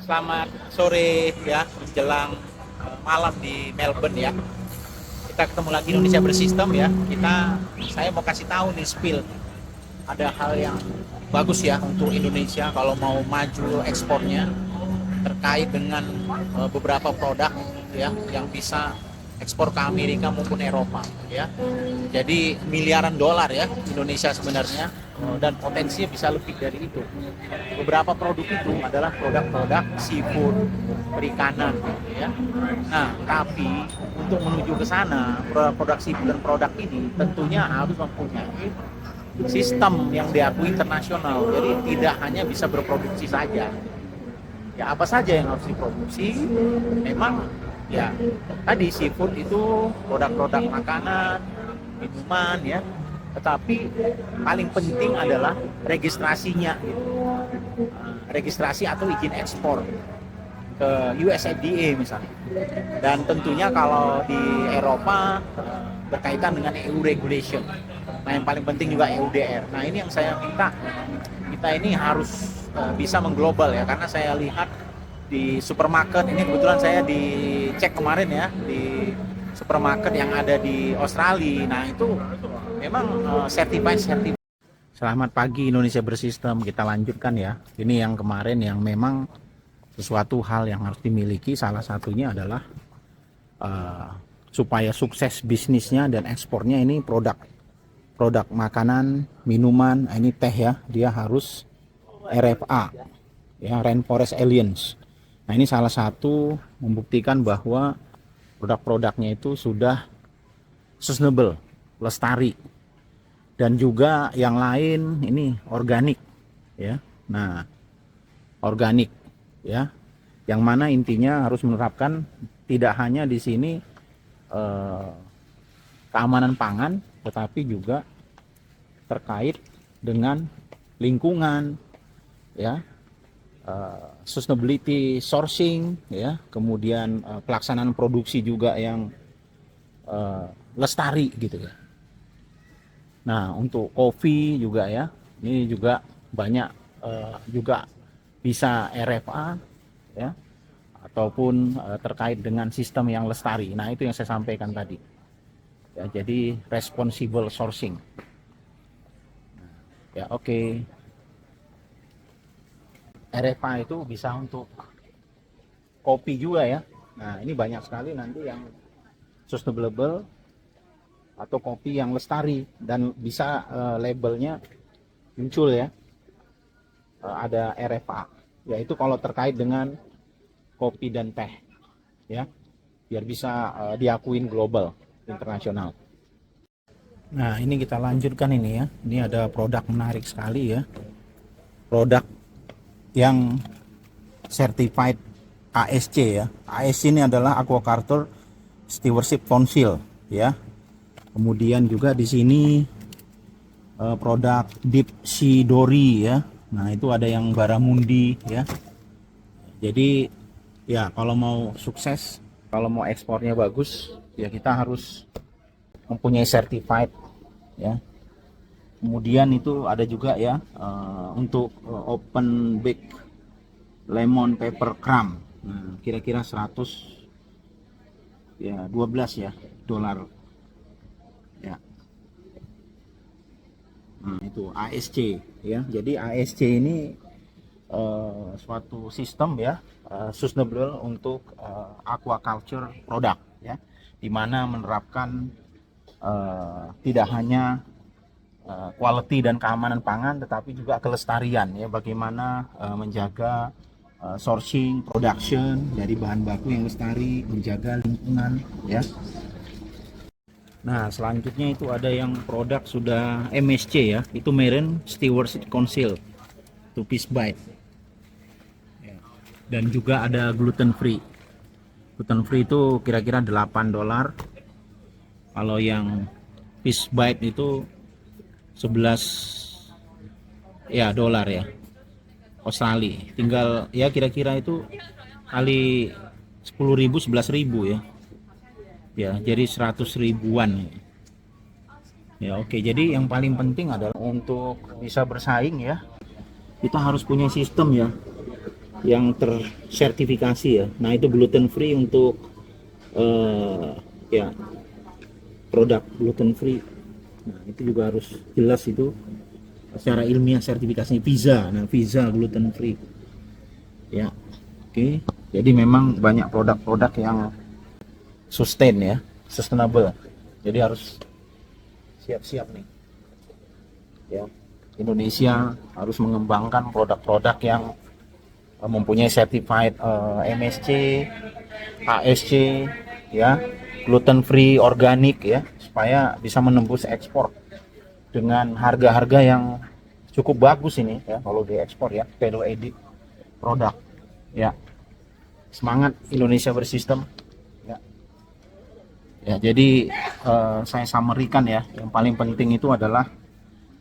Selamat sore ya, menjelang malam di Melbourne ya. Kita ketemu lagi Indonesia Bersistem ya. Saya mau kasih tahu nih spill. Ada hal yang bagus ya untuk Indonesia kalau mau maju ekspornya terkait dengan beberapa produk ya yang bisa ekspor ke Amerika maupun Eropa ya. Jadi miliaran dolar ya Indonesia sebenarnya, dan potensinya bisa lebih dari itu. Beberapa produk itu adalah produk-produk seafood, perikanan ya. Nah, tapi untuk menuju ke sana, produk-produk seafood dan produk ini tentunya harus mempunyai sistem yang diakui internasional. Jadi tidak hanya bisa berproduksi saja. Ya apa saja yang harus diproduksi? Memang ya tadi seafood itu produk-produk makanan, minuman ya. Tetapi paling penting adalah registrasinya gitu. Registrasi atau izin ekspor ke US FDA misalnya. Dan tentunya kalau di Eropa berkaitan dengan EU regulation. Nah, yang paling penting juga EUDR. Nah, ini yang saya minta, kita ini harus bisa mengglobal ya, karena saya lihat di supermarket ini, kebetulan saya dicek kemarin ya di supermarket yang ada di Australia. Nah, itu memang certified. Selamat pagi Indonesia Bersistem, kita lanjutkan ya. Ini yang kemarin yang memang sesuatu hal yang harus dimiliki, salah satunya adalah supaya sukses bisnisnya dan ekspornya ini produk makanan, minuman, ini teh ya, dia harus RFA ya, Rainforest Alliance. Nah, ini salah satu membuktikan bahwa produk-produknya itu sudah sustainable, lestari, dan juga yang lain ini organik ya. Nah, organik ya, yang mana intinya harus menerapkan tidak hanya di sini keamanan pangan, tetapi juga terkait dengan lingkungan ya, sustainability sourcing ya, kemudian pelaksanaan produksi juga yang lestari gitu ya. Nah, untuk kopi juga ya, ini juga banyak juga bisa RFA ya, ataupun terkait dengan sistem yang lestari. Nah, itu yang saya sampaikan tadi ya, jadi responsible sourcing ya. Oke. RFA itu bisa untuk kopi juga ya. Nah, ini banyak sekali nanti yang sustainable atau kopi yang lestari, dan bisa labelnya muncul ya, ada RFA, yaitu kalau terkait dengan kopi dan teh ya, biar bisa diakuin global, internasional. Nah, ini kita lanjutkan ini ya. Ini ada produk menarik sekali ya, produk yang certified ASC ya. ASC ini adalah Aquaculture Stewardship Council ya. Kemudian juga di sini produk Deep Sea Dory ya. Nah, itu ada yang Barramundi ya. Jadi ya, kalau mau sukses, kalau mau ekspornya bagus, ya kita harus mempunyai certified ya. Kemudian itu ada juga ya untuk open bake lemon pepper crumb. Nah, kira-kira 100 ya 12 ya dolar ya. Nah, itu ASC ya. Jadi ASC ini suatu sistem ya, sustainable untuk aquaculture product ya, dimana menerapkan tidak hanya quality dan keamanan pangan, tetapi juga kelestarian ya, bagaimana menjaga sourcing, production dari bahan baku yang lestari, menjaga lingkungan ya. Nah, selanjutnya itu ada yang produk sudah MSC ya, itu Marine Stewardship Council, itu Fish Bite ya. Dan juga ada gluten free. Gluten free itu kira-kira 8 dolar. Kalau yang Fish Bite itu 11 ya dolar ya, Australia. Tinggal ya kira-kira itu kali 10.000 11.000 ya. Ya, jadi 100 ribuan ya. Oke, jadi yang paling penting adalah untuk bisa bersaing ya, kita harus punya sistem ya, yang tersertifikasi ya. Nah itu gluten free untuk ya produk gluten free. Nah itu juga harus jelas itu secara ilmiah sertifikasinya Visa. Nah Visa gluten free ya. Oke. Jadi memang banyak produk-produk yang sustain ya, sustainable. Jadi harus siap-siap nih ya. Indonesia harus mengembangkan produk-produk yang mempunyai certified MSC, ASC ya, gluten free, organik ya, supaya bisa menembus ekspor dengan harga-harga yang cukup bagus ini ya kalau diekspor ya, value added produk ya. Semangat Indonesia bersistem ya. Ya, jadi saya summary-kan ya, yang paling penting itu adalah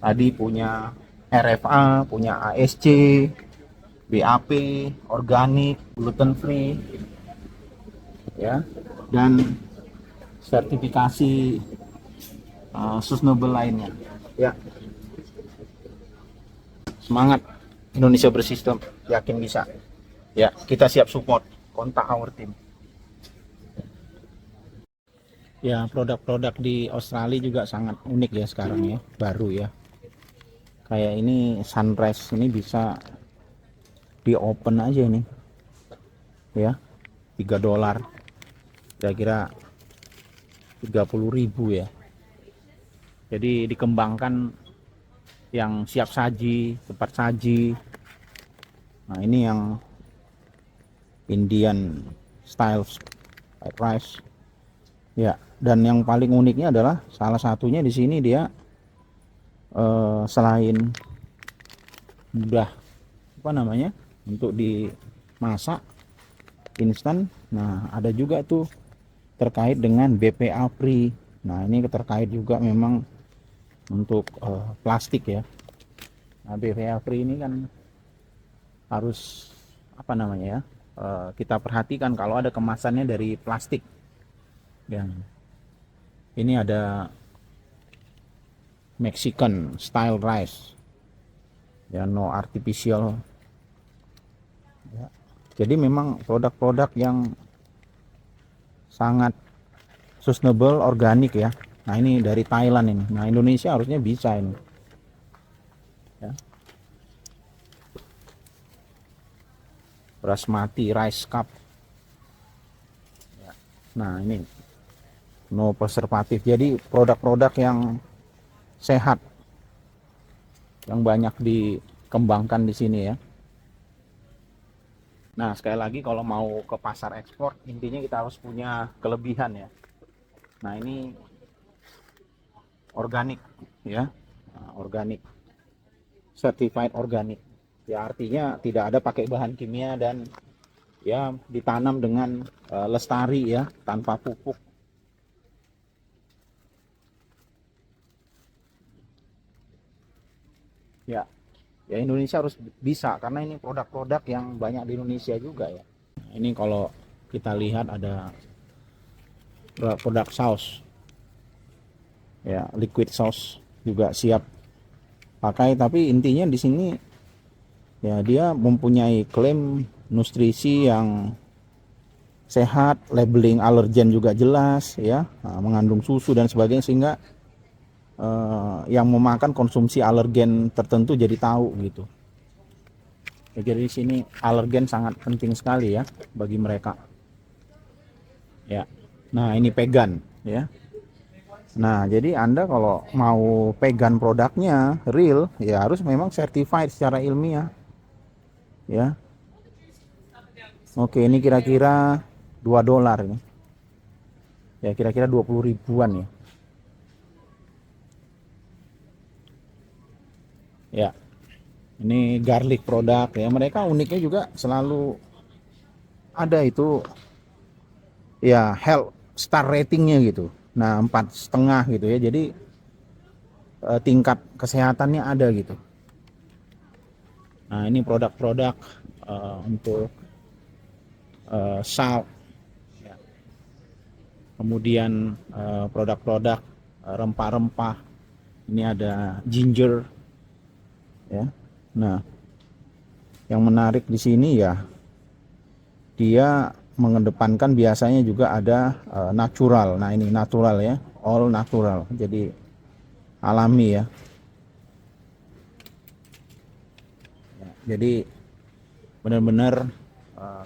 tadi punya RFA, punya ASC, BAP, organik, gluten free ya, dan sertifikasi sustainable lainnya ya. Semangat Indonesia bersistem, yakin bisa ya. Kita siap support, kontak our team ya. Produk-produk di Australia juga sangat unik ya sekarang ya, baru ya. Kayak ini Sunrise ini bisa di open aja ini ya, $3, kira-kira 30.000 ya. Jadi dikembangkan yang siap saji, cepat saji. Nah ini yang Indian style fried rice ya. Dan yang paling uniknya adalah salah satunya di sini dia selain mudah apa namanya untuk dimasak instan, nah ada juga tuh terkait dengan BPA free. Nah ini terkait juga memang untuk plastik ya. Nah BPA free ini kan harus apa namanya ya, kita perhatikan kalau ada kemasannya dari plastik ya. Ini ada Mexican style rice ya, no artificial ya. Jadi memang produk-produk yang sangat sustainable, organik ya. Nah ini dari Thailand ini. Nah Indonesia harusnya bisa ini ya. Basmati rice cup ya. Nah ini no preservatif. Jadi produk-produk yang sehat yang banyak dikembangkan di sini ya. Nah sekali lagi kalau mau ke pasar ekspor intinya kita harus punya kelebihan ya. Nah ini organik ya. Nah, organik, certified organik ya, artinya tidak ada pakai bahan kimia dan ya ditanam dengan lestari ya, tanpa pupuk ya. Ya Indonesia harus bisa karena ini produk-produk yang banyak di Indonesia juga ya. Nah, ini kalau kita lihat ada produk saus ya, liquid sauce juga siap pakai, tapi intinya di sini ya dia mempunyai klaim nutrisi yang sehat, labeling alergen juga jelas ya, nah, mengandung susu dan sebagainya, sehingga yang memakan konsumsi alergen tertentu jadi tahu gitu ya. Jadi di sini alergen sangat penting sekali ya bagi mereka ya. Nah ini vegan ya. Nah jadi Anda kalau mau vegan produknya real ya harus memang certified secara ilmiah ya. Oke ini kira-kira $2 ini ya, kira-kira 20 ribuan ya. Ya, ini garlic produk ya. Mereka uniknya juga selalu ada itu ya, health star ratingnya gitu. Nah 4,5 gitu ya. Jadi tingkat kesehatannya ada gitu. Nah ini produk-produk untuk salt ya. Kemudian produk-produk rempah-rempah. Ini ada ginger ya. Nah Yang menarik di sini ya, dia mengedepankan biasanya juga ada natural. Nah ini natural ya, all natural, jadi alami ya. Jadi benar-benar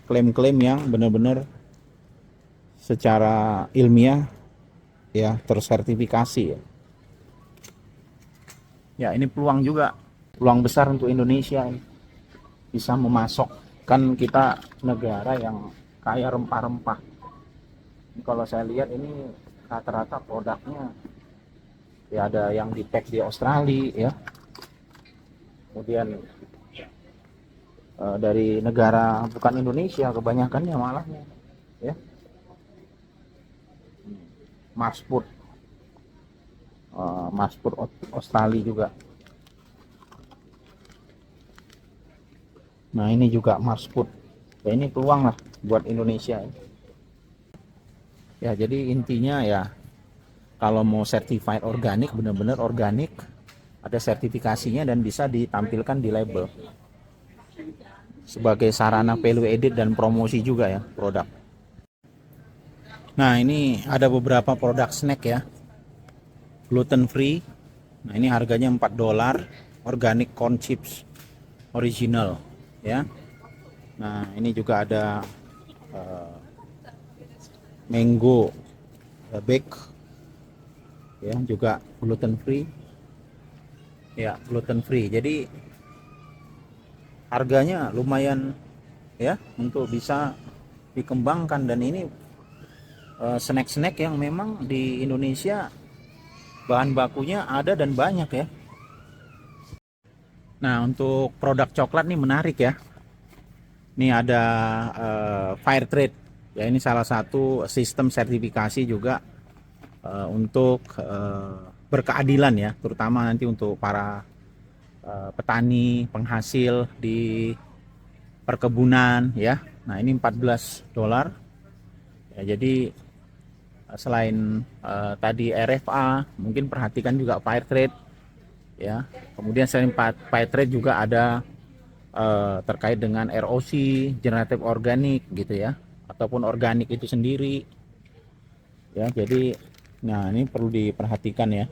klaim-klaim yang benar-benar secara ilmiah ya, tersertifikasi ya. Ya ini peluang juga, peluang besar untuk Indonesia ini. Bisa memasok, kan kita negara yang kaya rempah-rempah. Kalau saya lihat ini rata-rata produknya ya, ada yang di pack di Australia ya, kemudian dari negara bukan Indonesia kebanyakannya malah ya. Mars Food, Mars Food Australia juga. Nah ini juga Mars Food ya, ini peluang lah buat Indonesia ya. Jadi intinya ya, kalau mau certified organik, benar-benar organik, ada sertifikasinya dan bisa ditampilkan di label sebagai sarana value added dan promosi juga ya produk. Nah ini ada beberapa produk snack ya, gluten free. Nah ini harganya $4, organic corn chips original ya. Nah ini juga ada mango bake ya, juga gluten free ya, gluten free. Jadi harganya lumayan ya untuk bisa dikembangkan, dan ini snack-snack yang memang di Indonesia bahan bakunya ada dan banyak ya. Nah untuk produk coklat nih menarik ya. Ini ada Fair Trade ya, ini salah satu sistem sertifikasi juga untuk berkeadilan ya, terutama nanti untuk para petani penghasil di perkebunan ya. Nah ini $14 ya. Jadi selain tadi RFA, mungkin perhatikan juga Fair Trade ya. Kemudian selain Fair Trade juga ada terkait dengan ROC, generatif organik gitu ya, ataupun organik itu sendiri ya. Jadi nah ini perlu diperhatikan ya.